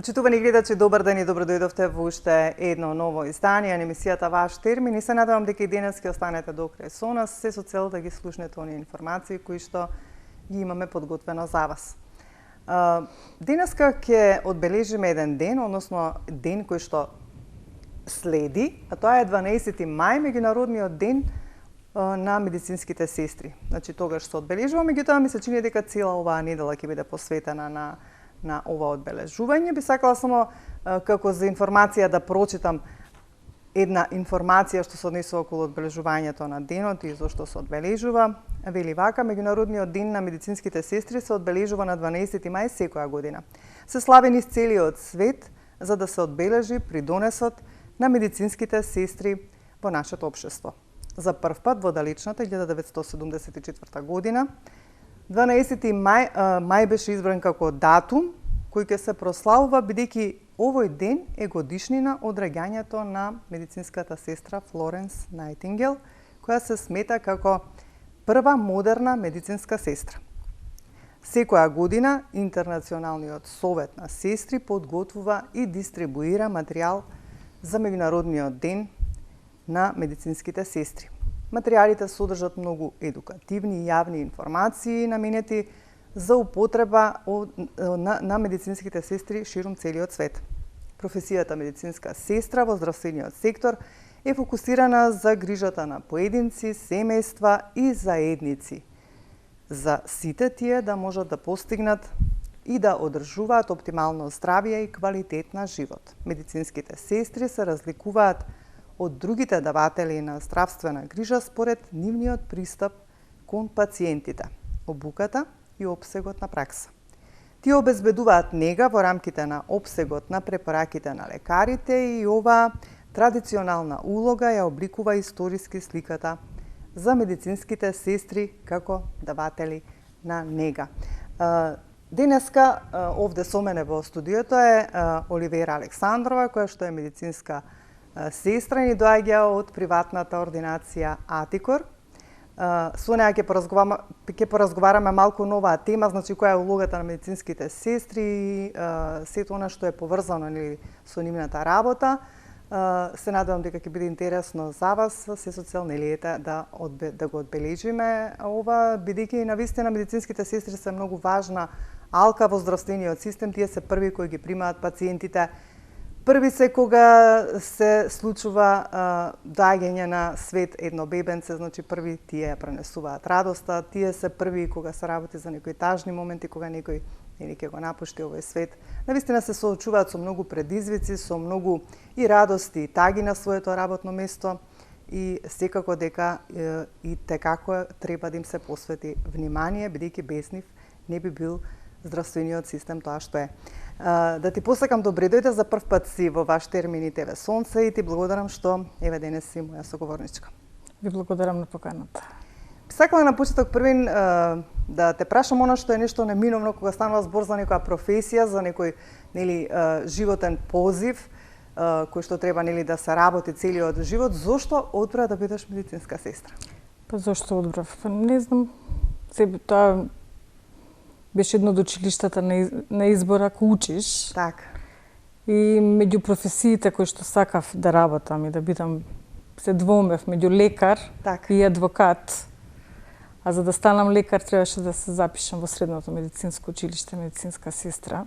Почитувани гледачи, добар ден и добро дојдовте во уште едно ново издание на емисијата Ваш термин и се надевам дека и денес ќе останете до крај со нас, се со цел да ги слушнете оние информации кои што ги имаме подготвено за вас. Денеска ќе одбележиме еден ден, односно ден кој што следи, а тоа е 12 мај, меѓународниот ден на медицинските сестри. Значи тогаш се одбележува, меѓутоа ми се чини дека цела оваа недела ќе биде посветена на ова одбележување. Би сакала само како за информација да прочитам една информација што се однесува околу одбележувањето на денот и зошто се одбележува. Вели вака: меѓународниот ден на медицинските сестри се одбележува на 12 мај секоја година. Се слави низ целиот свет за да се одбележи придонесот на медицинските сестри во нашето општество. За прв пат во далечната 1974 година 12 мај беше избран како датум кој ќе се прославува, бидејќи овој ден е годишнина од раѓањето на медицинската сестра Флоренс Најтингел, која се смета како прва модерна медицинска сестра. Секоја година Интернационалниот совет на сестри подготвува и дистрибуира материјал за меѓународниот ден на медицинските сестри. Материјалите содржат многу едукативни и јавни информации наменети за употреба на медицинските сестри ширум целиот свет. Професијата медицинска сестра во здравствениот сектор е фокусирана за грижата на поединци, семејства и заедници, за сите тие да можат да постигнат и да одржуваат оптимално здравје и квалитет на живот. Медицинските сестри се разликуваат од другите даватели на здравствена грижа според нивниот пристап кон пациентите, обуката и опсегот на пракса. Тие обезбедуваат нега во рамките на опсегот на препораките на лекарите и оваа традиционална улога ја обликува историски сликата за медицинските сестри како даватели на нега. Денеска овде со мене во студиото е Оливера Александрова, која што е медицинска сестра, ни доаѓа од приватната ординација Атикор. Со неја ќе поразговараме малку на оваа тема, значи која е улогата на медицинските сестри и сето она што е поврзано со нивната работа. Се надевам дека ќе биде интересно за вас, се со цел да го одбележиме ова, бидејќи навистина медицинските сестри се многу важна алка во здравствениот систем. Тие се први кои ги примаат пациентите. Први се кога се случува доаѓање на свет едно бебенце, значи први тие ја пренесуваат радоста, тие се први кога се работи за некои тажни моменти, кога некој ќе го напушти овој свет. Навистина се соочуваат со многу предизвици, со многу и радости и таги на своето работно место и секако дека и текако треба да им се посвети внимание, бидејќи без нив не би бил здравствениот систем тоа што е. Да ти посакам добре дојде за прв пат си во Ваш термин и ТВ Сонце и ти благодарам што еве денес си моја соговорничка. Ви благодарам на поканата. Сакала на почеток првин да те прашам она што е нешто неминовно кога станува збор за некоја професија, за некој животен позив кој што треба да се работи целиот живот. Зошто одбра да бидеш медицинска сестра? Па зошто одбрав? Не знам. Тоа беше едно од училиштата на избор ако учиш. Така. И меѓу професиите кои што сакав да работам и да бидам, се двоумев меѓу лекар и адвокат. А за да станам лекар требаше да се запишам во средното медицинско училиште, медицинска сестра.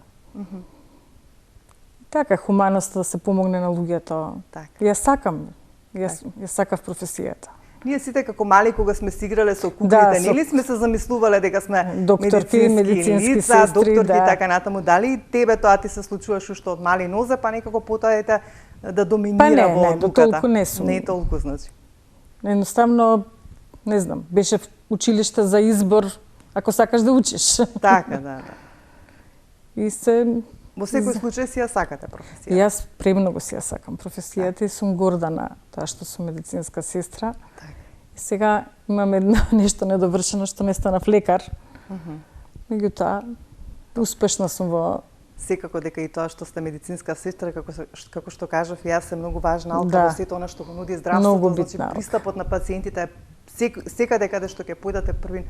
Така, хуманоста да се помогне на луѓето. Ја сакам. Ја сакав професијата. Ние сите како мали кога сме си играле со куклите, нели сме се замислувале дека сме докторки, медицински лица, сестри, докторки и така натаму. Дали и тебе тоа ти се случуваше уште од мали нозе, па некако потоа да доминира во одлуката? Па не, толку не сум. Не толку, значи. Едноставно, не знам, беше училиште за избор ако сакаш да учиш. Така, да. И се... Во секој случај си ја сакате професијата? Јас премногу си ја сакам професијата и сум горда на тоа што сум медицинска сестра. И сега имам едно нешто недовршено што не станав лекар. Меѓутоа, успешна сум во... Секако дека и тоа што сте медицинска сестра, како што кажав, јас е многу важна алка во сето она што го нуди здравството, значи пристапот на пациентите секаде каде што ќе појдете првин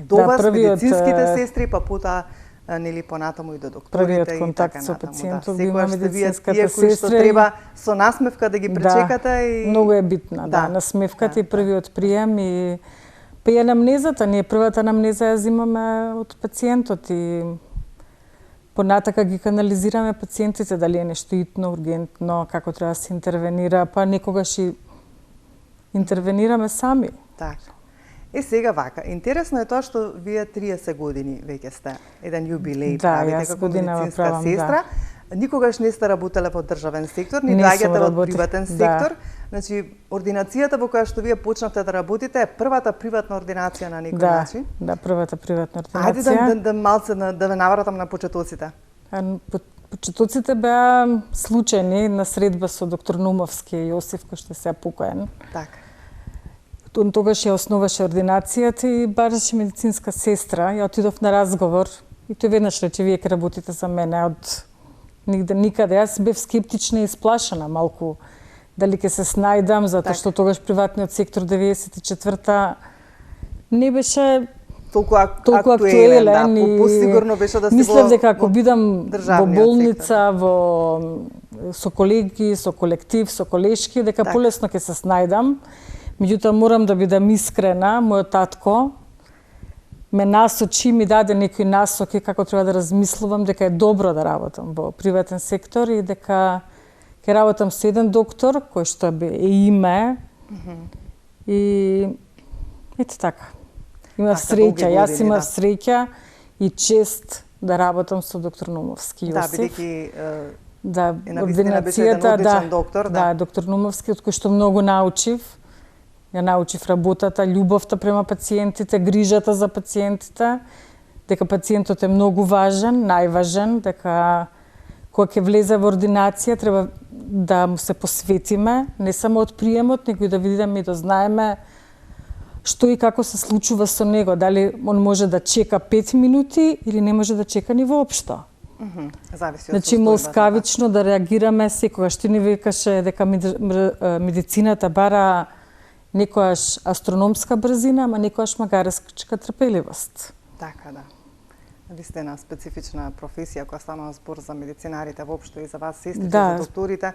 до вас, медицинските сестри, па потоа нели понатаму и до докторите првиот контакт со пациентот го има медицинската тие кои што сестра. треба со насмевка да ги пречекате и многу е битна, насмевката и првиот прием и па и анамнезата, ние првата анамнеза ја земаме од пациентот и понатака ги канализираме пациентите дали е нешто итно, ургентно, како треба да се интервенира, па некогаш и интервенираме сами. Така. Сега вака, интересно е тоа што вие 30 години веќе сте еден јубилеј правите како медицинска сестра. Никогаш не сте работеле во државен сектор, ни доаѓате во приватен сектор. Значи, ординацијата во која што вие почнавте да работите е првата приватна ординација на некој начин? Да, првата приватна ординација. Ајде да малце да ве навратам на почетоците. Почетоците беа случајни на средба со доктор Нумовски Јосиф, кој што се покоен. Така. Он тогаш ја основаше ординацијата и бараше медицинска сестра. Ја отидов на разговор и тој веднаш рече, вие ќе работите за мене од нигде никаде. Јас бев скептична и исплашена малку дали ќе се снајдам, затоа што тогаш приватниот сектор 94-та не беше толку актуелен и посигурно беше да се мислев дека ако бидам во болница, со колеги, со колектив, со колешки, дека полесно ќе се снајдам. Меѓутоа морам да бидам искрена, мојот татко ме насочи, ми даде некои насоки како треба да размислувам дека е добро да работам во приватен сектор и дека ќе работам со еден доктор кој што е име. И ете така. Имав среќа, јас имав среќа и чест да работам со доктор Нумовски Јосиф. Да, бидејќи ординацијата, доктор, доктор Нумовски, од кој што многу научив. Ја научив работата, љубовта према пациентите, грижата за пациентите, дека пациентот е многу важен, најважен, дека кога ќе влезе во ординација треба да му се посветиме, не само од приемот, него и да видиме и да знаеме што и како се случува со него, дали он може да чека 5 минути или не може да чека ни воопшто. Зависи од значи, молскавично да реагираме секогаш. Ти ни викаше дека медицината бара некојаш астрономска брзина, ама некојаш магаречка трпеливост. Така, да. Ви сте една специфична професија која станува збор за медицинарите воопшто и за вас сестрите, за докторите.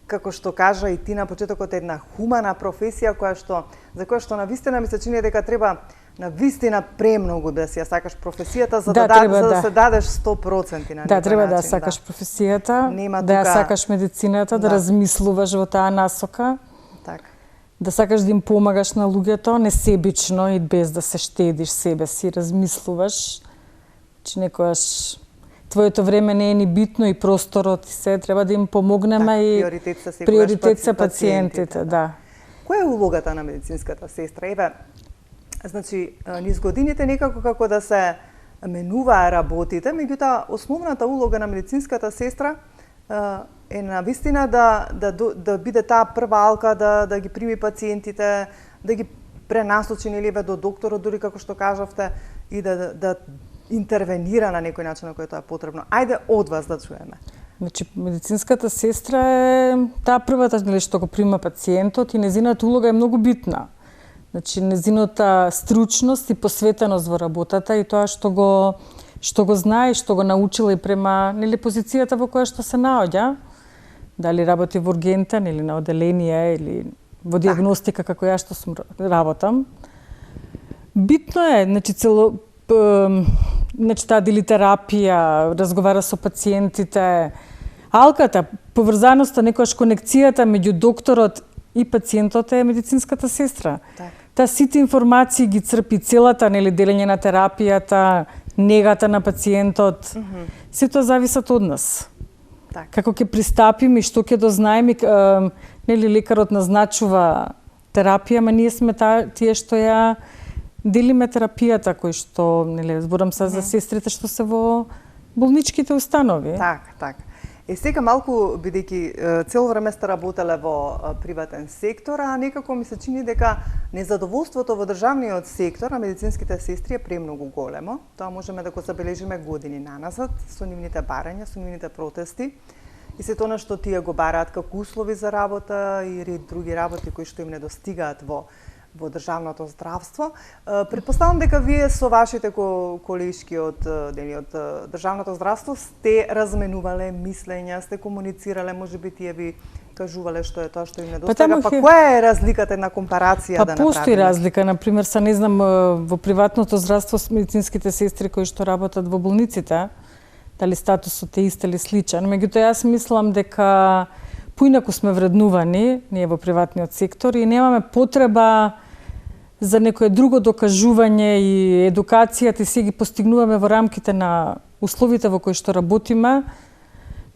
Како што кажа и ти на почетокот, една хумана професија за која што навистина ми се чини дека треба навистина премногу да си ја сакаш професијата за да се дадеш 100% на некој начин. Треба да ја сакаш професијата, да ја сакаш медицината, да размислуваш во таа насока. Така. Да сакаш да им помагаш на луѓето, не себично и без да се штедиш себе си, размислуваш, че некојаш твоето време не е ни битно и просторот и се, треба да им помогнеме и приоритет се пациентите, да. Која е улогата на медицинската сестра? Еве, значи, низ годините некако како да се менуваа работите, меѓутоа основната улога на медицинската сестра е навистина да биде таа прва алка да ги прими пациентите, да ги пренасочи нели до докторот, дури како што кажавте, и да интервенира на некој начин на кој тоа е потребно. Ајде од вас да чуеме. Значи, медицинската сестра е таа првата што го прима пациентот и незината улога е многу битна. Значи, незината стручност и посветеност во работата и тоа што го знае, што го научила и према нели позицијата во која што се наоѓа. Дали работи во ургентен или на оделение или во диагностика како ја што сум работам. Битно е, значи таа делитерапија, разговара со пациентите, алката, поврзаноста, некојаш конекцијата меѓу докторот и пациентот е медицинската сестра. Таа сите информации ги црпи, целата нели делење на терапијата, негата на пациентот. Се тоа зависат од нас. Како ќе пристапиме и што ќе дознаеме, нели лекарот назначува терапија, ама ние сме тие што ја делиме терапијата кој што, нели, зборам се за сестрите што се во болничките установи. Така. Сега малку, бидејќи цело време сте работеле во приватен сектор, а некако ми се чини дека незадоволството во државниот сектор на медицинските сестри е премногу големо. Тоа можеме да го забележиме години наназад со нивните барања, со нивните протести и се тоа што тие го бараат како услови за работа и ред други работи кои што им недостигаат во во државното здравство. Предпоставам дека вие со вашите колешки од државното здравство сте разменувале мислења, сте комуницирале, можеби тие ви кажувале што е тоа што им недостига. Па која е разликата на компарација да направиме? Постои разлика, например, не знам во приватното здравство с медицинските сестри кои што работат во болниците, дали статусот е ист или сличен. Меѓутоа јас мислам дека поинаку сме вреднувани ние во приватниот сектор и немаме потреба за некое друго докажување и едукацијата и се ги постигнуваме во рамките на условите во кои што работиме.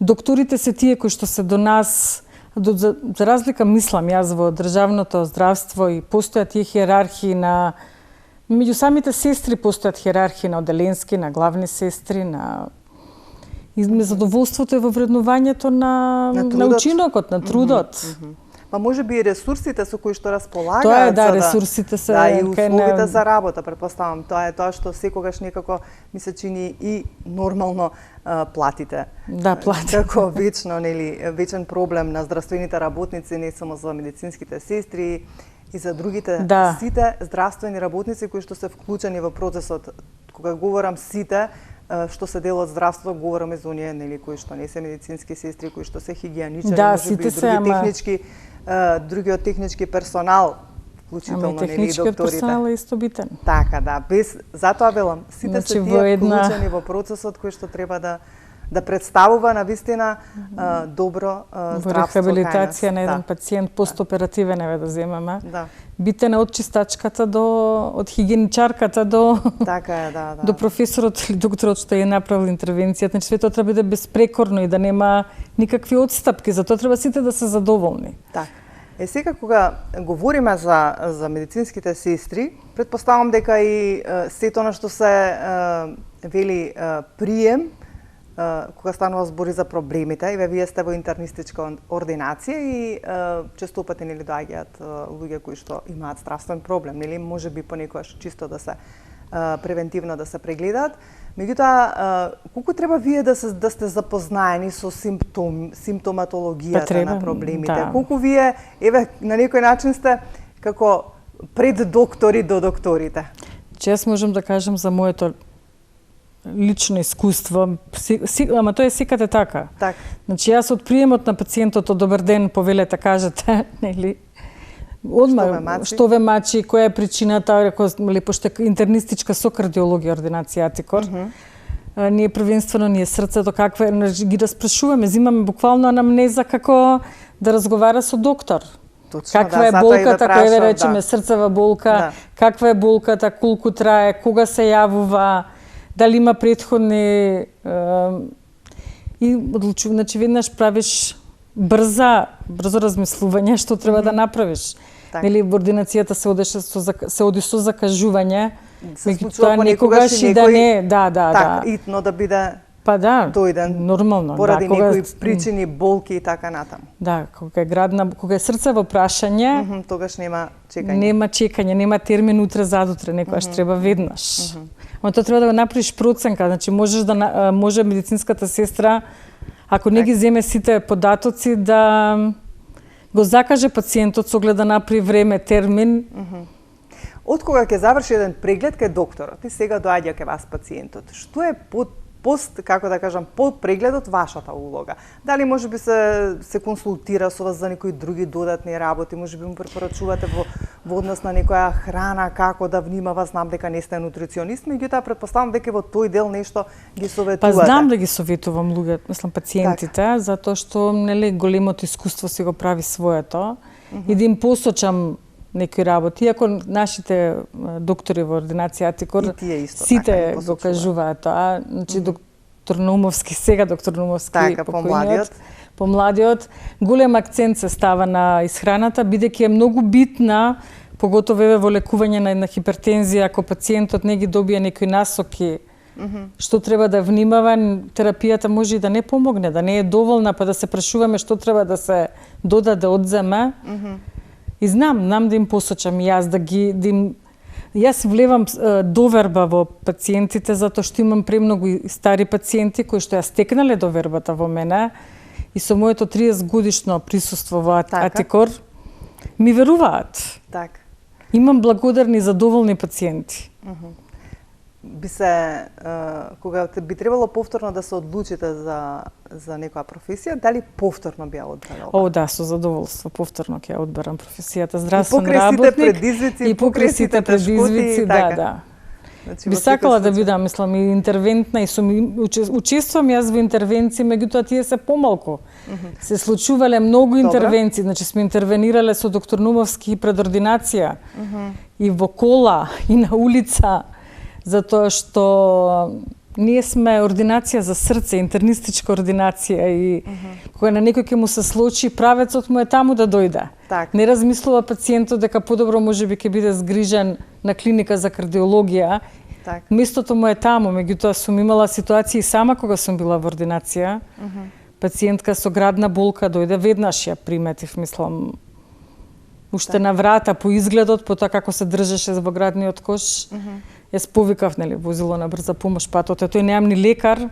Докторите се тие кои што се до нас, за разлика мислам јас во државното здравство и постојат тие хиерархии на меѓу самите сестри постојат хиерархии на оделенски, на главни сестри, на задоволството е во вреднувањето на учинокот, на трудот. Па може би и ресурсите со кои што располагаат. Тоа е, да, ресурсите се... Да, и условите за работа, предпоставам. Тоа е тоа што секогаш некако ми се чини и нормално платите. Да, платите. Како вечен проблем на здравствените работници, не само за медицинските сестри, и за другите, сите здравствени работници кои што се вклучени во процесот. Кога говорам сите, што се дел од здравство, говораме за оние кои што не се медицински сестри, кои што се хигиеничари, сите се, другиот технички персонал, вклучително техничкиот персонал е исто битен. Така, да, затоа велам, сите се тие вклучени во процесот кој што треба да представува на вистина добро здравство. Во рехабилитација на еден пациент, постоперативен да земеме. Битен од чистачката од хигиеничарката до до професорот или докторот што е направил интервенцијата. Значи све тоа треба да биде беспрекорно и да нема никакви отстапки, затоа треба сите да се задоволни. Така. Сега кога говориме за медицинските сестри, предпоставам дека и сето она што се вели прием, кога станува збори за проблемите, и вие сте во интернистичка ординација и често пати доаѓаат луѓе кои што имаат здравствен проблем, можеби понекогаш чисто да се превентивно да се прегледаат. Меѓутоа, колку треба вие да сте запознаени со симптоматологијата на проблемите? Колку вие, на некој начин сте како пред доктори до докторите? Јас можам да кажам за моето лично искуство, ама тоа е секаде така. Значи, јас од приемот на пациентот од добар ден повелете кажете, одма што ве мачи, која е причината, пошто интернистичка со кардиологија ординација Атикор. Ние првенствено срцето каква е, ги распрашуваме, зимаме буквално анамнеза како да разговара со доктор. Каква е болката, која да речеме срцева болка, каква е болката, колку трае, кога се јавува, дали има претходни и одлучува, значи веднаш правиш брзо размислување што треба да направиш. Нели во ординацијата се оди со закажување, меѓутоа некогаш и да не, да. Итно да биде дојден нормално, поради некои причини, болки и така натаму. Да, кога е срцево прашање, тогаш нема чекање. Нема чекање, нема термин утре задутре, некогаш треба веднаш. Ама тоа треба да го направиш проценка, значи може медицинската сестра, ако не ги земе сите податоци, да го закаже пациентот со оглед да направи време, термин. Од кога ќе заврши еден преглед кај докторот и сега доаѓа кај вас пациентот, што е пост, како да кажам, по прегледот вашата улога? Дали можеби се консултира со вас за некои други додатни работи, можеби му препорачувате во однос на некоја храна, како да внимава, знам дека не сте нутриционист, меѓутоа предпоставам дека во тој дел нешто ги советувате. Па знам да ги советувам луѓе, мислам пациентите, затоа што големото искуство си го прави своето и да им посочам некои работи, иако нашите доктори во ординација Атикор сите го кажуваат тоа, значи доктор Наумовски, сега доктор Наумовски, помладиот, голем акцент се става на исхраната, бидејќи е многу битна, поготово во лекување на една хипертензија, ако пациентот не ги добие некои насоки, што треба да внимава, терапијата може и да не помогне, да не е доволна, па да се прашуваме што треба да се додаде, да одземе. И знам да им посочам јас, јас влевам доверба во пациентите, затоа што имам премногу стари пациенти кои што ја стекнале довербата во мене и со моето 30 годишно присуство во Атикор ми веруваат. Имам благодарни и задоволни пациенти. Кога би требало повторно да се одлучите за некоја професија, дали повторно би ја одбрала? О, да, со задоволство, повторно ќе ја одберам професијата здравствен работник. И покрај сите предизвици, и покрај сите предизвици, да. Значи, би сакала да бидам, мислам, и интервентна, и учествувам јас во интервенции, меѓутоа тие се помалку. Се случувале многу интервенции, значи сме интервенирале со доктор Нумовски пред ординација, и во кола, и на улица, затоа што ние сме ординација за срце, интернистичка ординација и кога на некој ќе му се случи, правецот му е таму да дојде. Так. Не размислува пациентот дека подобро можеби ќе биде згрижен на клиника за кардиологија. Так. Местото му е таму, меѓутоа сум имала ситуации сама кога сум била во ординација. Пациентка со градна болка дојде, веднаш ја приметив, мислам, уште на врата по изгледот, по тоа како се држеше во градниот кош. Јас повикав, нели, возило на брза помош патот, тој немам ни лекар.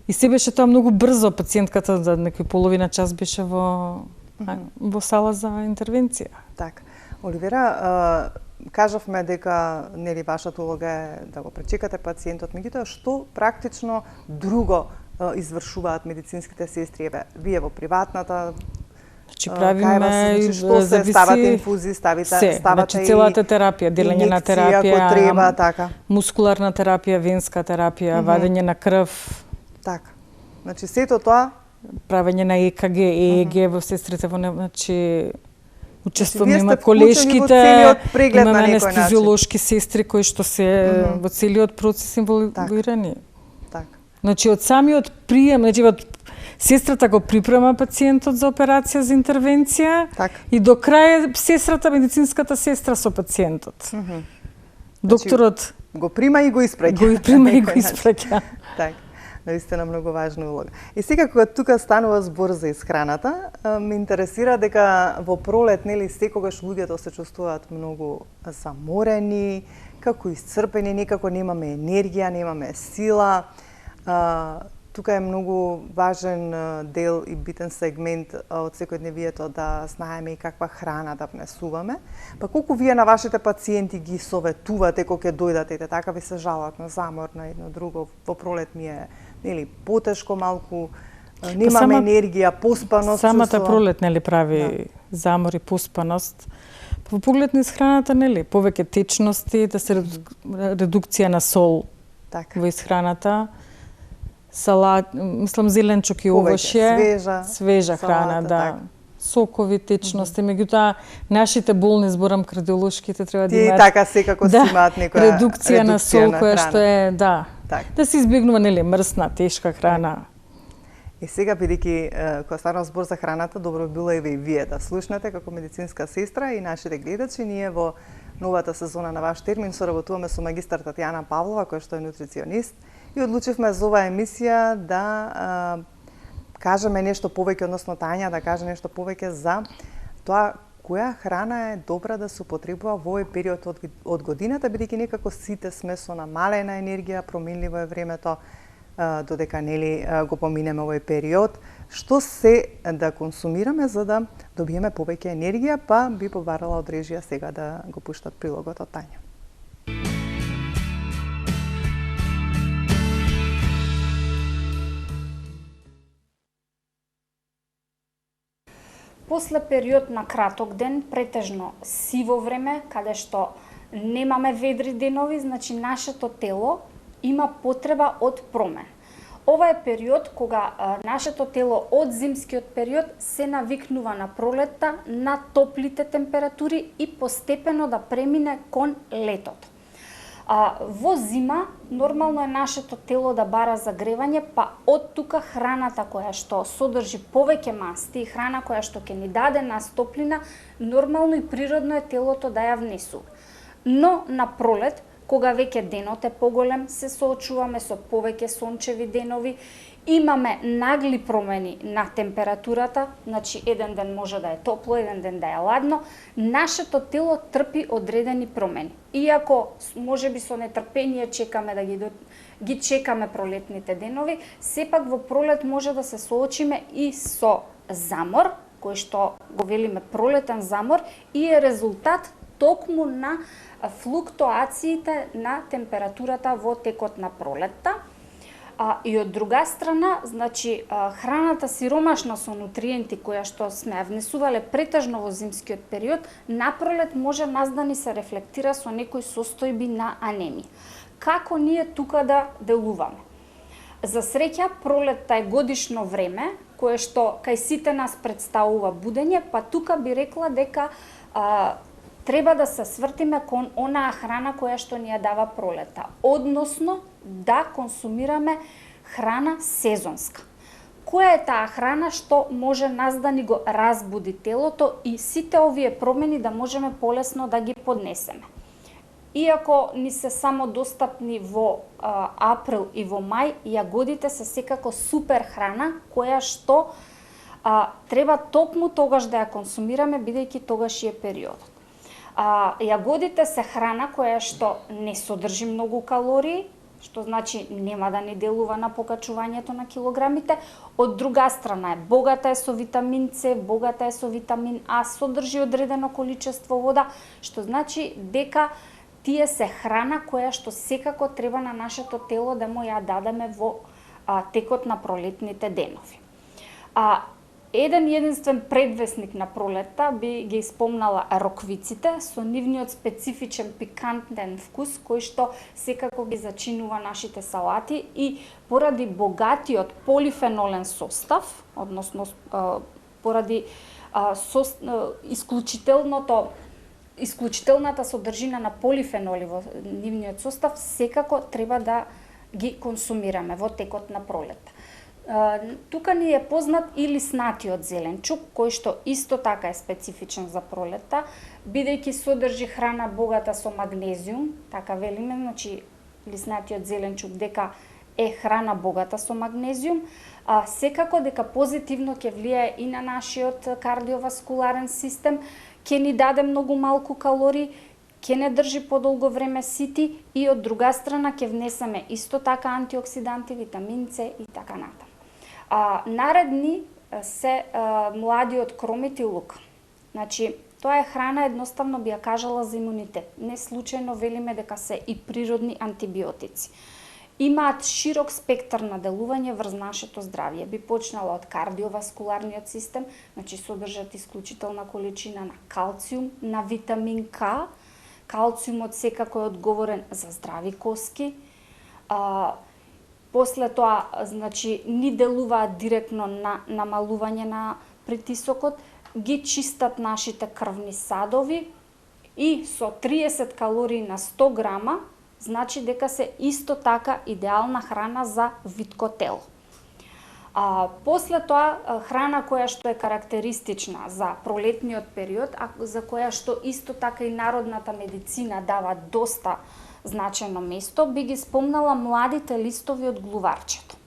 И се беше тоа многу брзо, пациентката за некој половина час беше во сала за интервенција. Так. Оливера, кажавме дека нели вашата улога е да го пречекате пациентот, меѓутоа што практично друго извршуваат медицинските сестри? Вие во приватната, значи правиме, што се ставате инфузии, ставате значи целата терапија, делење на терапија, ако треба, така. Мускуларна терапија, венска терапија, вадење на крв. Така. Значи сето тоа правење на ЕКГ, ЕЕГ во сестрите во значи учествуваме, има колешките, имаме анестезиолошки сестри кои што се во целиот процес инволвирани. Так. Значи од самиот прием, значи од сестрата го припрема пациентот за операција, за интервенција, и до крај сестрата, медицинската сестра со пациентот. Докторот го прима и го испраќа. Го прима и го испраќа. Така. Наистина многу важна улога. И сега кога тука станува збор за исхраната, ме интересира дека во пролет, нели, секогаш луѓето се чувствуваат многу заморени, како исцрпени, некако немаме енергија, немаме сила. Тука е многу важен дел и битен сегмент од секојдневието да знаеме и каква храна да внесуваме. Па колку вие на вашите пациенти ги советувате кога ќе дојдат, така ви се жалат на замор, на едно друго, во пролет ми е нели потешко малку, немаме енергија, поспаност. Самата пролет нели прави замор и поспаност. Во поглед на исхраната, нели, повеќе течности, да се редукција на сол во исхраната. Салат, мислам зеленчук и овошје, свежа храна, да. Сокови, течности, меѓутоа нашите болни, зборам кардиолошките, треба да имаат така секако си имаат некоја редукција на сол која што е, да се избегнува нели мрсна, тешка храна. И сега бидејќи кога станува збор за храната, добро било и вие да слушнете како медицинска сестра и нашите гледачи. Ние во новата сезона на Ваш термин соработуваме со магистар Татјана Павлова, која што е нутриционист, и одлучивме за оваа емисија да кажеме нешто повеќе, односно Тања да каже нешто повеќе за тоа која храна е добра да се употребува во овој период од годината, бидејќи некако сите сме со намалена енергија, променливо е времето, додека нели го поминеме овој период. Што се да консумираме за да добиеме повеќе енергија, па би побарала од режија сега да го пуштат прилогот од Тања. После период на краток ден, претежно сиво време, каде што немаме ведри денови, значи нашето тело има потреба од промен. Ова е период кога нашето тело од зимскиот период се навикнува на пролетта, на топлите температури и постепено да премине кон летото. Во зима нормално е нашето тело да бара загревање, па од тука храната која што содржи повеќе масти и храна која што ќе ни даде нас топлина, нормално и природно е телото да ја внесува. Но на пролет, кога веќе денот е поголем, се соочуваме со повеќе сончеви денови, имаме нагли промени на температурата, значи еден ден може да е топло, еден ден да е ладно, нашето тело трпи одредени промени. Иако можеби со нетрпение чекаме да ги чекаме пролетните денови, сепак во пролет може да се соочиме и со замор, кој што го велиме пролетен замор, и е резултат токму на флуктуациите на температурата во текот на пролетта. И од друга страна, значи, храната сиромашна со нутриенти која што сме внесувале претежно во зимскиот период, напролет може нас да ни се рефлектира со некои состојби на анемија. Како ние тука да делуваме? За среќа, пролетта е годишно време, кое што кај сите нас представува будење, па тука би рекла дека треба да се свртиме кон онаа храна која што ни ја дава пролета, односно да консумираме храна сезонска. Која е таа храна што може нас да ни го разбуди телото и сите овие промени да можеме полесно да ги поднесеме. Иако ни се само достапни во април и во мај, јагодите се секако супер храна која што треба токму тогаш да ја консумираме, бидејќи тогаш е периодот. Јагодите се храна која што не содржи многу калории, што значи нема да ни делува на покачувањето на килограмите. Од друга страна е богата е со витамин С, богата е со витамин А, содржи одредено количество вода, што значи дека тие се храна која што секако треба на нашето тело да му ја дадеме во текот на пролетните денови. Еден единствен предвесник на пролетта би ги спомнала роквиците со нивниот специфичен пикантен вкус кој што секако ги зачинува нашите салати и поради богатиот полифенолен состав, односно поради исклучителната содржина на полифеноли во нивниот состав, секако треба да ги консумираме во текот на пролетта. Тука ни е познат и лиснатиот зеленчук, кој што исто така е специфичен за пролетта, бидејќи содржи храна богата со магнезиум, така велиме, значи лиснатиот зеленчук дека е храна богата со магнезиум, секако дека позитивно ќе влијае и на нашиот кардиоваскуларен систем, ќе ни даде многу малку калории, ќе не држи подолго време сити и од друга страна ќе внесеме исто така антиоксиданти, витамин С и така натаму. Наредни се младиот кромит и лук. Значи, тоа е храна, едноставно би ја кажала, за имунитет. Не случајно велиме дека се и природни антибиотици. Имаат широк спектар на делување врз нашето здравје. Би почнала од кардиоваскуларниот систем, значи содржат исклучителна количина на калциум, на витамин К. Калциумот секако е одговорен за здрави коски. После тоа, значи, ни делуваат директно на намалување на притисокот, ги чистат нашите крвни садови и со 30 калории на 100 грама, значи дека се исто така идеална храна за витко тело. После тоа, храна која што е карактеристична за пролетниот период, за која што исто така и народната медицина дава доста значајно место, би ги спомнала младите листови од глуварчето.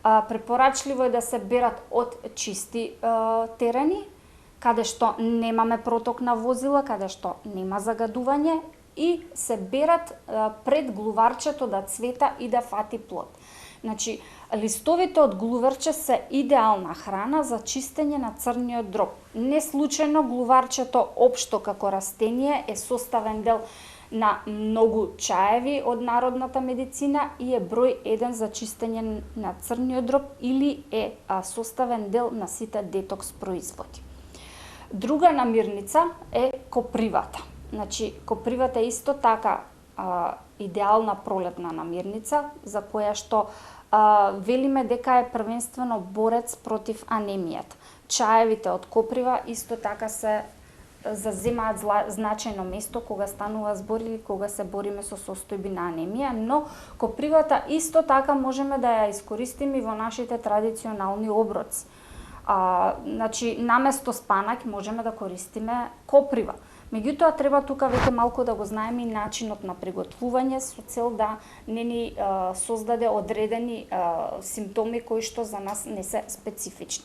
Препорачливо е да се берат од чисти терени, каде што немаме проток на возила, каде што нема загадување и се берат пред глуварчето да цвета и да фати плод. Значи, листовите од глуварче се идеална храна за чистење на црниот дроб. Не случајно глуварчето општо како растение е составен дел на многу чаеви од народната медицина и е број 1 за чистење на црниот дроб или е составен дел на сите детокс производи. Друга намирница е копривата. Значи, копривата е исто така идеална пролетна намирница, за која што велиме дека е првенствено борец против анемијата. Чаевите од коприва исто така се заземаат значајно место кога станува збор или кога се бориме со состојби на анемија, но копривата исто така можеме да ја искористиме и во нашите традиционални оброци. Значи, наместо спанаќ можеме да користиме коприва. Меѓутоа, треба тука веќе малку да го знаеме и начинот на приготвување со цел да не ни создаде одредени симптоми кои што за нас не се специфични.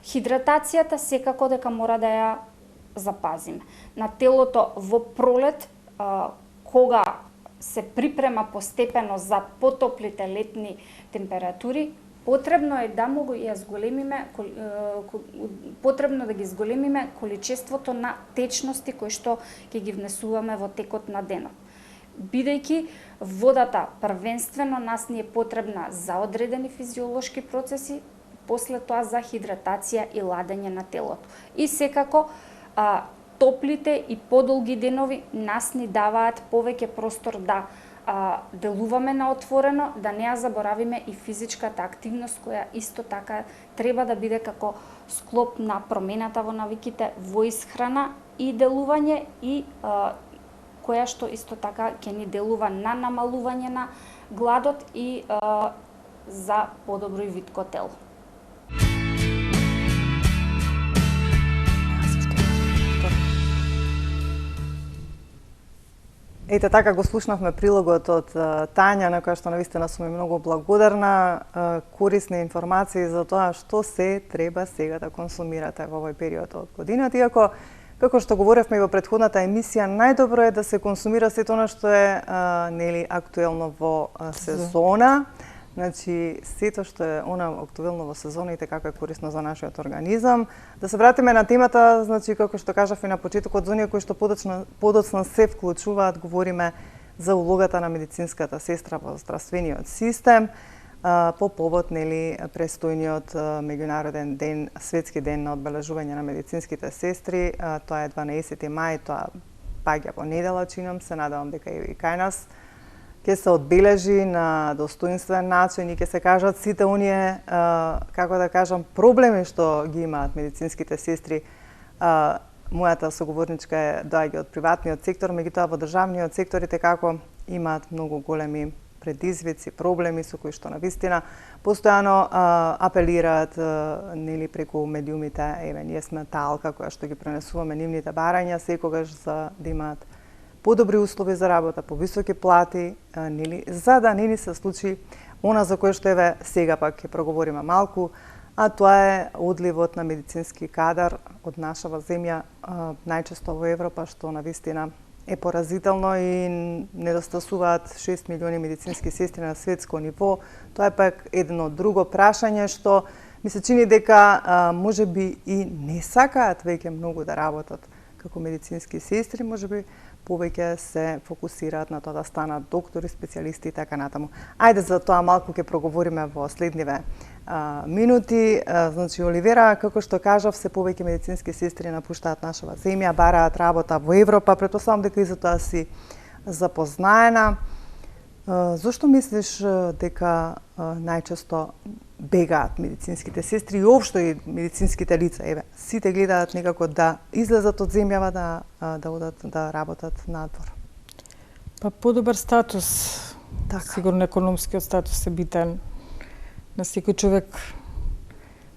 Хидратацијата секако дека мора да ја запазиме. На телото во пролет, кога се припрема постепено за потоплите летни температури, Потребно е да му ја зголемиме, потребно да ги зголемиме количеството на течности кои што ќе ги внесуваме во текот на денот. Бидејќи водата првенствено нас ни е потребна за одредени физиолошки процеси, после тоа за хидратација и ладење на телото. И секако топлите и подолги денови нас ни даваат повеќе простор да делуваме на отворено, да не ја заборавиме и физичката активност која исто така треба да биде како склоп на промената во навиките во исхрана и делување и која што исто така ќе ни делува на намалување на гладот и за подобро и витко тело. Ете така го слушнавме прилогот од Тања, на која што навистина сум и многу благодарна, корисни информации за тоа што се треба сега да консумирате во овој период од годината. Иако, како што говоревме и во претходната емисија, најдобро е да се консумира сето она што е нели актуелно во сезона. Значи, сето што е она актуелно во сезоните, како е корисно за нашиот организам. Да се вратиме на темата, значи, како што кажав и на почетокот, за оние кои што подоцна се вклучуваат, говориме за улогата на медицинската сестра во здравствениот систем, по повод, нели, престојниот меѓународен ден, светски ден на одбележување на медицинските сестри. Тоа е 12 мај, тоа паѓа во недела, чинам се, надевам дека и кај нас ќе се одбележи на достоинствен начин и ќе се кажат сите оние, како да кажам, проблеми што ги имаат медицинските сестри. Мојата соговорничка е доаѓа од приватниот сектор, меѓутоа во државниот сектор и како имаат многу големи предизвици, проблеми со кои што навистина постојано апелираат нели преку медиумите. Еве, ние сме таалка која што ги пренесуваме нивните барања секогаш за да имаат подобри услови за работа, повисоки плати, нели, за да не ни се случи она за кое што еве сега пак ќе проговориме малку, а тоа е одливот на медицински кадар од нашава земја, најчесто во Европа, што навистина е поразително и недостасуваат 6 милиони медицински сестри на светско ниво. Тоа е пак едно друго прашање што ми се чини дека можеби и не сакаат веќе многу да работат како медицински сестри, можеби повеќе се фокусираат на тоа да станат доктори, специјалисти и така натаму. Ајде за тоа малку ќе проговориме во следниве минути. Значи, Оливера, како што кажав, се повеќе медицински сестри напуштаат нашава земја, бараат работа во Европа, претпоставам дека и за тоа си запознаена. Зошто мислиш дека најчесто бегаат медицинските сестри и општо и медицинските лица? Еве, сите гледаат некако да излезат од земјава, да одат да работат надвор. Па подобар статус. Така. Сигурно економскиот статус е битен на секој човек.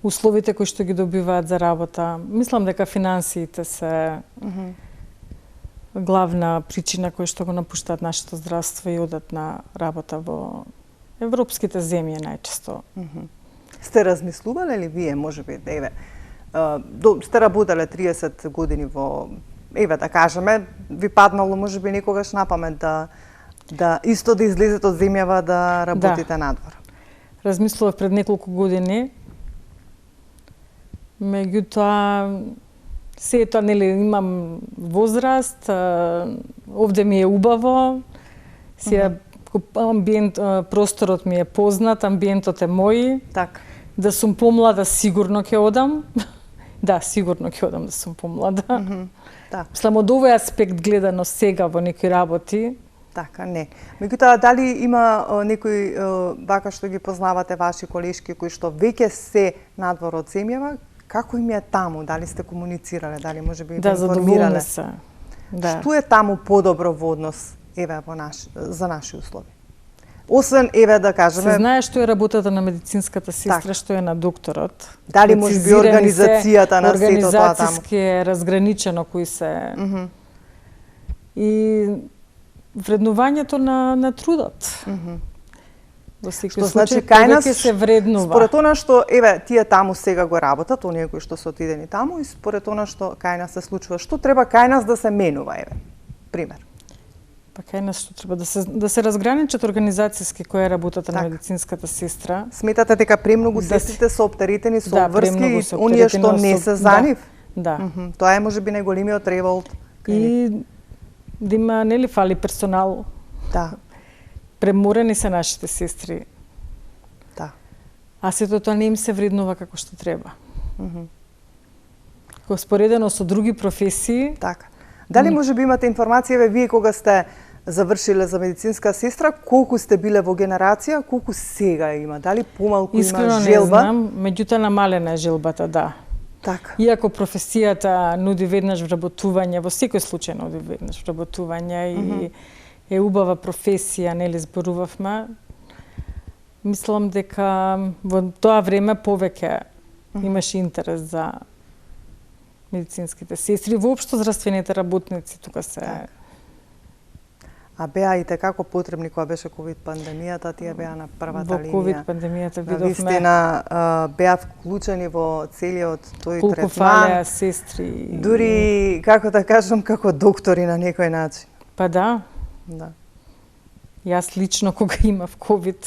Условите кои што ги добиваат за работа. Мислам дека финансиите се главна причина која што го напуштаат нашето здравство и одат на работа во европските земји најчесто. Сте размислувале ли вие, можеби, еве, сте работеле 30 години во, еве да кажеме, ви паднало можеби некогаш на памет да исто да излезете од земјава да работите надвор? Размислував пред неколку години. Меѓутоа, сето, нели, имам возраст, овде ми е убаво, амбиент, просторот ми е познат, амбиентот е мој. Так. Да сум помлада, сигурно ќе одам. Да, сигурно ќе одам да сум помлада. Да. Мислам, од овој аспект гледано сега во некои работи. Така, не. Меѓутоа, дали има некои вака што ги познавате ваши колешки кои што веќе се надвор од земјава, како им е таму? Дали сте комуницирале? Дали можеби да задоволни се? Да. Што е таму подобро во однос еве за наши услови? Освен еве да кажеме, се знае што е работата на медицинската сестра, што е на докторот. Дали можеби организацијата на сето тоа таму? Организацијски е разграничено кои се и вреднувањето на трудот. Во секој случај, кај нас се вреднува. Според она што еве тие таму сега го работат, оние кои што се отидени таму, и според она што кај нас се случува, што треба кај нас да се менува, еве? Пример. Па кај нас што треба да се разграничат организацијски која е работата на медицинската сестра. Сметате дека премногу сестрите се оптеретени со обврски и оние што не се за нив? Да. Тоа е можеби најголемиот револт. И да има, нели, фали персонал. Да. Преморени се нашите сестри. Да. А сето тоа не им се вреднува како што треба. Како споредено со други професии. Така. Дали можеби имате информација вие кога сте завршиле за медицинска сестра, колку сте биле во генерација, колку сега има? Дали помалку има желба? Искрено не знам, меѓутоа намалена е желбата, да. Така. Иако професијата нуди веднаш вработување, во секој случај нуди веднаш вработување и е убава професија, нели зборувавме, мислам дека во тоа време повеќе имаше интерес за медицинските сестри, воопшто здравствените работници тука се. А беа и како потребни кога беше ковид пандемијата, тие беа на првата линија. Во ковид пандемијата видовме навистина беа вклучени во целиот тој колку третман. фалеа сестри. Дури, како да кажам, како доктори на некој начин. Па да. Да. Јас лично кога имав ковид,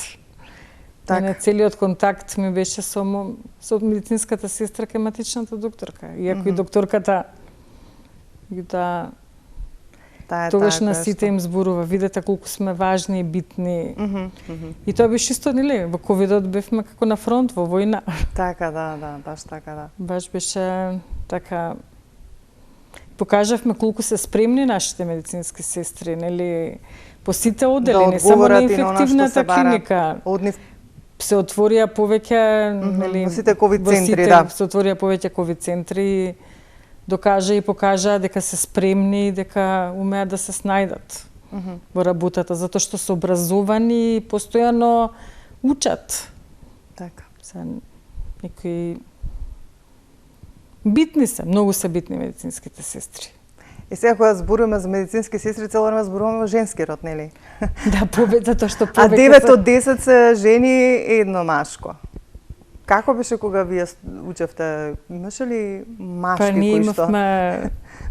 на целиот контакт ми беше со медицинската сестра кај матичната докторка. Иако и докторката тогаш на сите им зборува, видете колку сме важни и битни. И тоа беше исто, нели, во ковидот бевме како на фронт, во војна. Така, да, баш така, да. Баш беше така. Покажавме колку се спремни нашите медицински сестри, нели, по сите одели, не само на инфективната клиника. Од нив се отворија повеќе, нели, во сите ковид центри, да. Се отворија повеќе ковид центри, докажа и покажа дека се спремни и дека умеат да се снајдат во работата, затоа што се образовани и постојано учат. Така. Се некои битни се, многу се битни медицинските сестри. И сега кога зборуваме за медицински сестри, цело време зборуваме во женски род, нели? Да, затоа што А 9 од 10 се жени, едно машко. Како беше кога вие учевте? Имаше ли машки кои што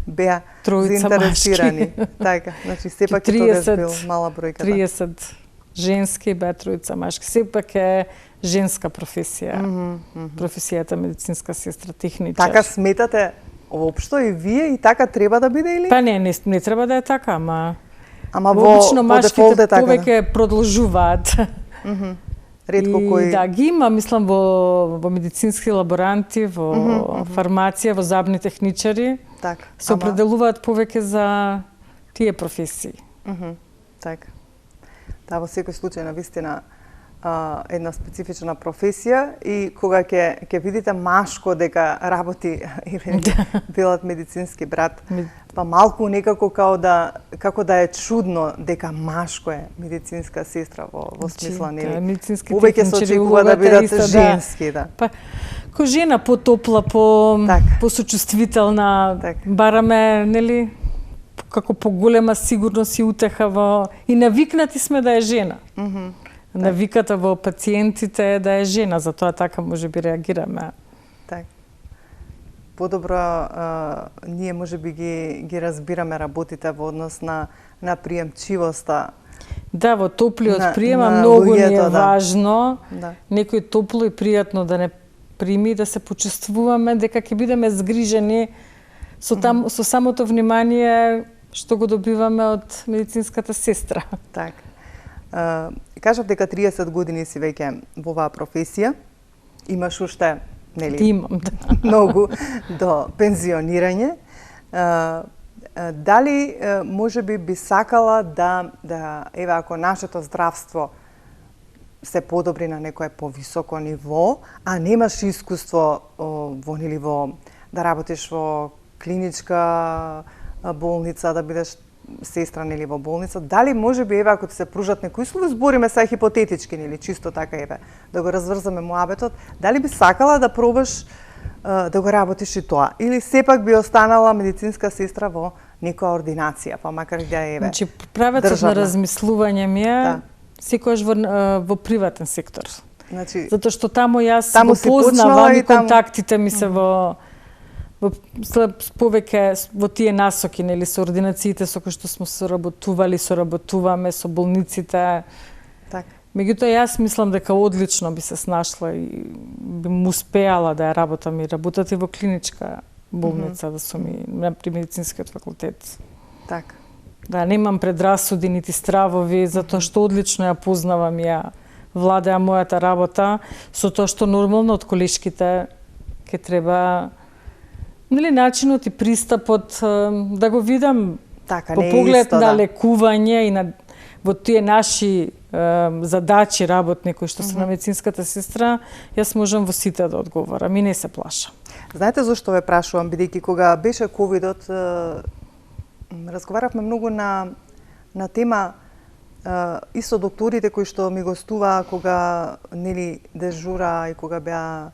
беа заинтересирани? Така, значи сепак и тогаш бил мала бројка. 30 женски, беа тројца машки. Сепак е женска професија. Професијата медицинска сестра, техничар. Така сметате воопшто и вие и така треба да биде или? Па не треба да е така, ама во машките повеќе продолжуваат. Ретко кои... Да, ги има, мислам, во медицински лаборанти, во фармација, во забни техничари. Так. Се определуваат повеќе за тие професии. Така. Да, во секој случај, навистина, една специфична професија и кога ќе видите машко дека работи или билат медицински брат, па малку некако како да е чудно дека машко е медицинска сестра во смисла нели. Повеќе се очекува да бидат женски, да. Па кој жена потопла, посочувствителна, бараме, нели, како поголема сигурност и утеха и навикнати сме да е жена. Навиката во пациентите да е жена, затоа така можеби реагираме. Така. Подобро ние можеби ги разбираме работите во однос на приемчивоста. Да, во топлиот приема многу ни е важно. Некој топло и пријатно да не прими, да се почувствуваме дека ќе бидеме згрижени со самото внимание што го добиваме од медицинската сестра. Така. Кажав дека 30 години си веќе во оваа професија. Имаш уште, нели? Имам, да. Многу до пензионирање. Дали можеби би сакала да еве ако нашето здравство се подобри на некое повисоко ниво, а немаш искуство во да работиш во клиничка болница, да бидеш сестра нели во болница, дали можеби еве ако ти се пружат некои услови, збориме сега хипотетички нели чисто така еве, да го разврзаме муабетот, дали би сакала да пробаш да го работиш и тоа или сепак би останала медицинска сестра во некоја ординација, па макар да еве. Значи правецот на размислување ми е секогаш во приватен сектор. Значи затоа што таму јас го познавам и контактите ми се повеќе во тие насоки, нели, со ординациите со кои што смо соработуваме со болниците. Так. Меѓутоа, јас мислам дека одлично би се снашла и би му успеала да ја работам и работат и во клиничка болница, да сум и на медицинскиот факултет. Так. Да, немам предрасуди нити стравови, затоа што одлично ја познавам и ја владеа мојата работа, со тоа што нормално од колешките ќе треба, нели, начинот и пристапот да го видам Така, по не е поглед исто, на да. лекување и на во тие наши задачи работни кои што се на медицинската сестра, јас можам во сите да одговорам и не се плашам. Знаете зошто ве прашувам, бидејќи кога беше ковидот, разговаравме многу на тема и со докторите кои што ми гостуваа кога, нели, дежура и кога беа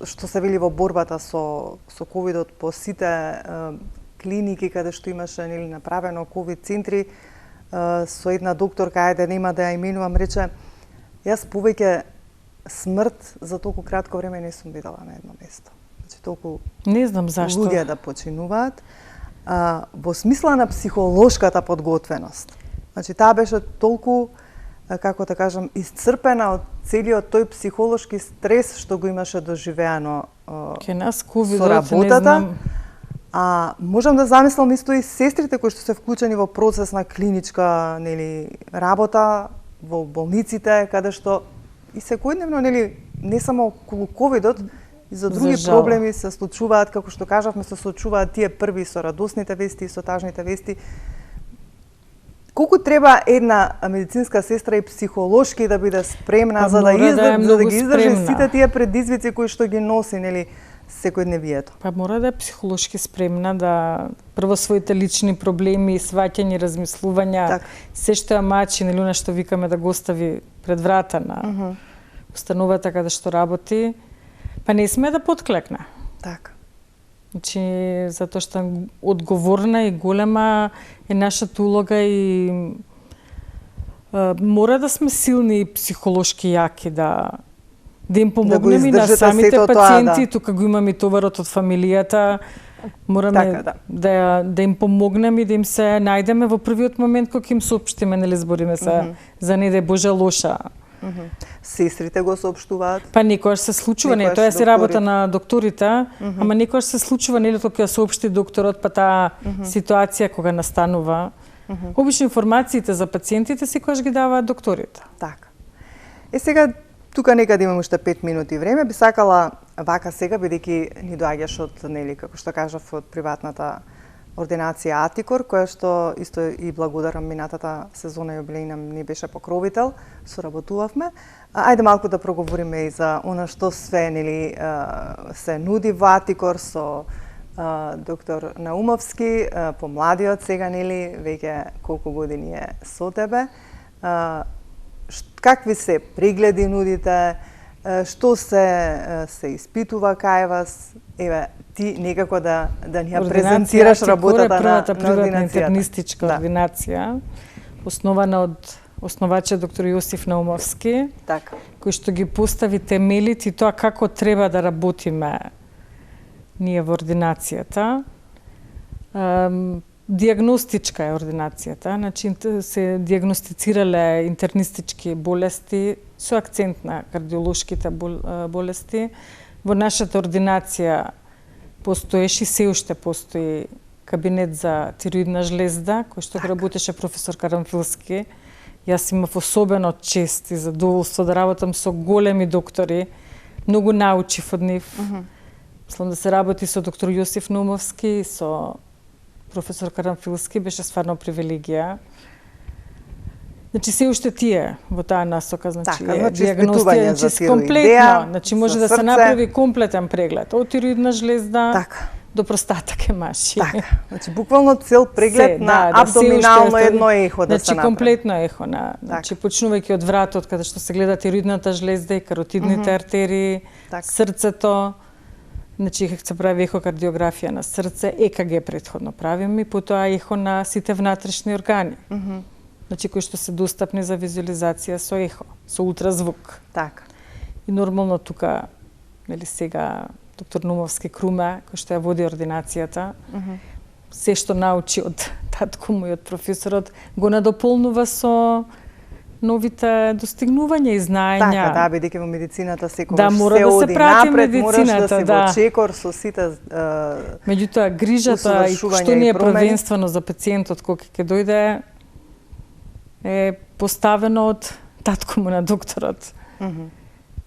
што се вели во борбата со ковидот по сите клиники каде што имаше, нели, направено ковид центри, со една докторка, ајде нема да ја именувам, рече, јас повеќе смрт за толку кратко време не сум видела на едно место. Значи толку Не знам зашто. луѓе да починуваат, во смисла на психолошката подготвеност. Значи таа беше толку, како да кажам, исцрпена од целиот тој психолошки стрес што го имаше доживеано Ке нас со ковидот, не работата. знам. Можам да замислам исто и сестрите кои што се вклучени во процес на клиничка, нели, работа во болниците, каде што и секојдневно, нели, не само околу ковидот, и за други За жал. проблеми се случуваат, како што кажавме, се случуваат тие први со радосните вести и со тажните вести. Колку треба една медицинска сестра и психолошки да биде спремна Па за да мора да е многу ги издржи спремна. сите тие предизвици кои што ги носи, нели, секојдневието. Па мора да е психолошки спремна да прво своите лични проблеми, сваќање, размислувања, Так. се што ја мачи, нели, она што викаме да го остави пред врата на установата каде што работи, па не сме да подклекне. Така. Значи, затоа што одговорна и голема е нашата улога и мора да сме силни и психолошки јаки да им помогнеме и на издржите самите сето тоа, пациенти, да. тука го имаме и товарот од фамилијата. Мораме Така, да им помогнеме и да им се најдеме во првиот момент кога ќе им соопштиме, нели, збориме се за не да Боже лоша. Сестрите го соопштуваат. Па некогаш се случува, не, Некогаш тоа се работа докторите. на докторите, ама некогаш се случува, нели, кога ќе соопшти докторот, па таа ситуација кога настанува. Обично информациите за пациентите секогаш ги даваат докторите. Така. Сега, тука некаде имам уште 5 минути време, би сакала вака сега, бидејќи ни доаѓаш од, нели, како што кажав, од приватната ординација Атикор, која што исто и благодарам минатата сезона јубилејна ни беше покровител, соработувавме. Ајде малку да проговориме и за она што све, нели, се нуди во Атикор со доктор Наумовски, помладиот сега, нели, веќе колку години е со тебе. Какви се прегледи нудите, што се испитува кај вас? Еве, ти некако да ни ја презентираш работата на првата приватна ординацијата. интернистичка ординација, основана од основачот доктор Јосиф Наумовски, Така. кој што ги постави темелите и тоа како треба да работиме ние во ординацијата. Диагностичка е ординацијата, значи се диагностицирале интернистички болести со акцент на кардиолошките болести. Во нашата ординација постоеше и се уште постои кабинет за тироидна жлезда, кој што работеше професор Карамфилски. Јас имав особено чест и задоволство да работам со големи доктори, многу научив од нив. Мислам да се работи со доктор Јосиф Наумовски, со професор Карамфилски, беше стварно привилегија. Значи се уште тие во таа насока, значи испитување за комплетно, значи може да се срце. направи комплетен преглед од тироидна жлезда Така. до простата кемаши. Така. Значи буквално цел преглед Се, на да, абдоминално се уште едно ехо да се значи направи. комплетно ехо на, значи почнувајќи од вратот каде што се гледа тироидната жлезда и каротидните артерии, Така. срцето. Значи се прави ехокардиографија на срце, ЕКГ претходно правиме и потоа ехо на сите внатрешни органи. Значи кои што се достапни за визуализација со ехо, со ултразвук. Така. И нормално тука, нели сега доктор Нумовски Круме, кој што ја води ординацијата. Се што научи од татко му и од професорот го надополнува со новите достигнувања и знаења. Така, да, бидејќи во медицината секогаш да, мора се да се оди прати напред, медицината, мораш да си во чекор со сите меѓутоа грижата и што ни е првенствено за пациентот кога ќе дојде е поставено од татко му на докторот.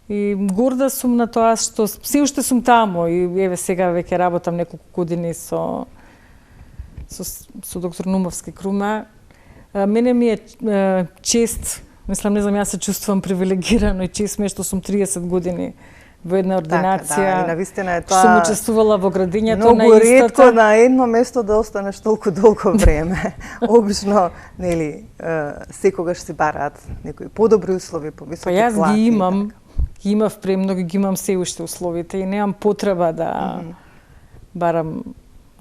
И горда сум на тоа што се уште сум таму и еве сега веќе работам неколку години со доктор Нумовски Круме. Мене ми е чест, мислам, не знам, јас се чувствувам привилегирано и чест ми е што сум 30 години во една ординација. Така, да, и навистина е тоа. Сум учествувала во градењето на многу истата. ретко на едно место да останеш толку долго време. Обично, нели, секогаш си бараат некои подобри услови, повисоки плати. Па јас ги имав премногу, ги имам се уште условите и немам потреба да барам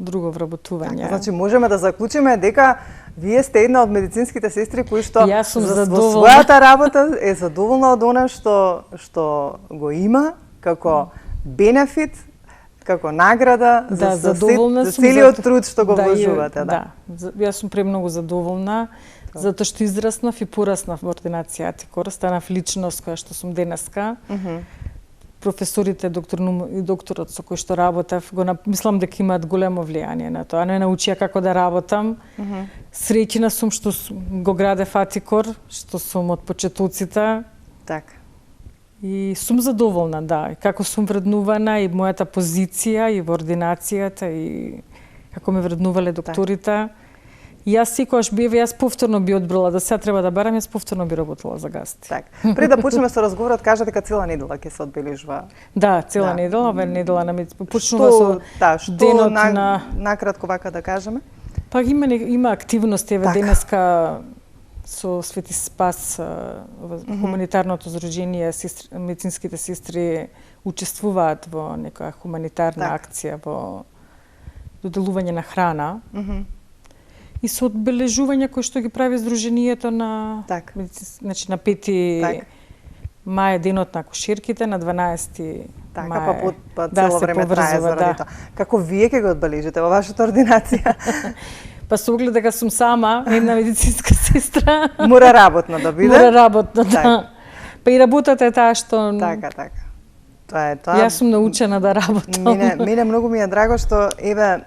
друго вработување. Така, значи можеме да заклучиме дека вие сте една од медицинските сестри кои што во својата работа е задоволна од она што го има како бенефит, како награда за целиот труд што го вложувате. Да, јас сум премногу задоволна, затоа што израснав и пораснав во ординација Атикор, станав личност која што сум денеска. Професорите, доктор Нум и докторот со кој што работев, мислам дека имаат големо влијание на тоа. Не научија како да работам. Среќна сум што го градев Атикор, што сум од почетоците. Така. И сум задоволна, да. И како сум вреднувана и мојата позиција и во ординацијата и како ме вреднувале докторите. И јас секогаш јас повторно би одбрала да сега треба да барам, јас повторно би работела за гасти. Така. Пред да почнеме со разговорот, кажа дека цела недела ќе се одбележува. Да, цела недела, оваа недела на почнува со денот на накратко вака да кажеме. Па има активности, еве денеска со Свети Спас, хуманитарното здружение, медицинските сестри учествуваат во некоја хуманитарна акција во доделување на храна. И со одбележување кој што ги прави здруженијето на значи на 5 мај денот на акушерките, на 12 мај. Па цело време трае заради тоа. Како вие ќе го одбележите во вашата ординација? Па со оглед дека сум сама, една медицинска сестра. Мора работно да биде. Мора работно, да. Па и работата е таа што Така. Тоа е тоа. Јас сум научена да работам. Мене многу ми е драго што еве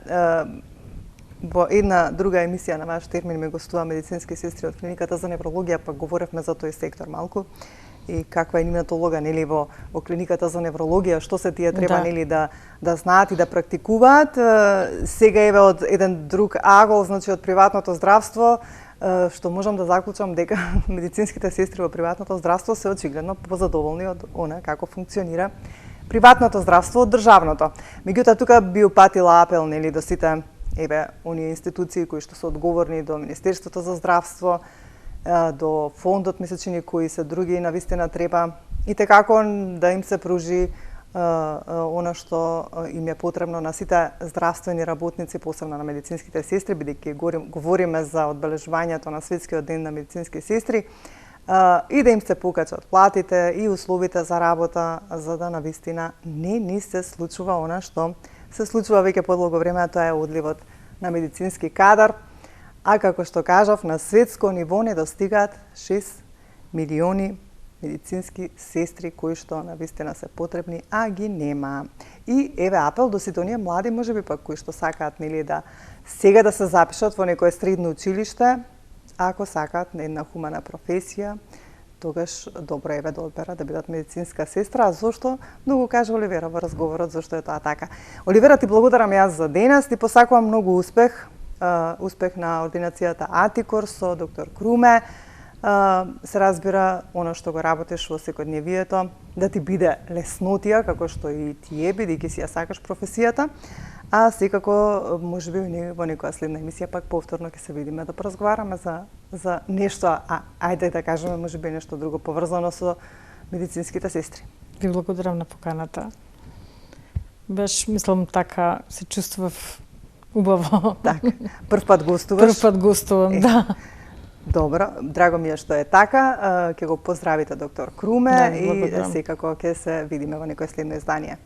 во една друга емисија на ваш термин ме гостува медицински сестри од клиниката за неврологија, па говоревме за тој сектор малку и каква е нивната улога нели во клиниката за неврологија, што се тие треба нели да знаат и да практикуваат. Сега еве од еден друг агол, значи од приватното здравство, што можам да заклучам дека медицинските сестри во приватното здравство се очигледно позадоволни од она како функционира приватното здравство од државното. Меѓутоа тука би упатила апел нели до сите еве оние институции кои што се одговорни, до Министерството за здравство, до фондот, ми се чини, кои се други, навистина треба и tekako да им се пружи она што им е потребно на сите здравствени работници, посебно на медицинските сестри, бидејќи говориме за одбележувањето на Светскиот ден на медицински сестри, и да им се покачат платите и условите за работа, за да навистина не ни се случува она што се случува веќе подолго време, а тоа е одливот на медицински кадар, а како што кажав, на светско ниво не достигаат 6 милиони медицински сестри кои што навистина се потребни, а ги нема. И еве апел до сите оние млади, можеби пак кои што сакаат нели да сега да се запишат во некое средно училиште, ако сакаат на една хумана професија, тогаш добро еве да одберат да бидат медицинска сестра. А зошто? Многу кажа Оливера во разговорот зошто е тоа така. Оливера, ти благодарам јас за денес, ти посакувам многу успех, успех на ординацијата Атикор со доктор Круме. Се разбира, оно што го работиш во секојдневието, да ти биде леснотија, како што и ти е, бидејќи си ја сакаш професијата, а секако, можеби во некоја следна емисија пак повторно ќе се видиме да поразговараме за нешто, ајде да кажеме, можеби нешто друго поврзано со медицинските сестри. Ви благодарам на поканата. Беш, мислам, така се чувствував убаво. Така, прв пат гостувам, да. Добро, драго ми е што е така. Ќе го поздравите доктор Круме и секако ќе се видиме во некој следно издание.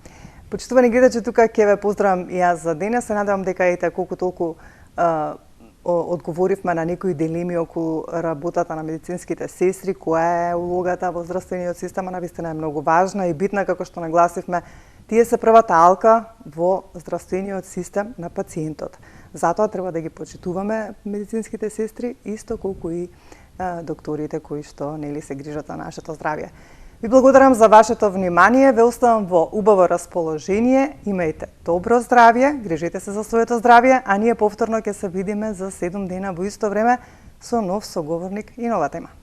Почитувани гледачи, тука ќе ве поздравам и јас за денес. Се надевам дека ете колку толку одговоривме на некои дилеми околу работата на медицинските сестри, која е улогата во здравствениот систем, навистина е многу важна и битна, како што нагласивме. Тие се првата алка во здравствениот систем на пациентот. Затоа треба да ги почитуваме медицинските сестри, исто колку и докторите кои што нели се грижат за нашето здравје. Ви благодарам за вашето внимание, ве оставам во убаво расположение, имајте добро здравје, грижете се за своето здравје, а ние повторно ќе се видиме за 7 дена во исто време со нов соговорник и нова тема.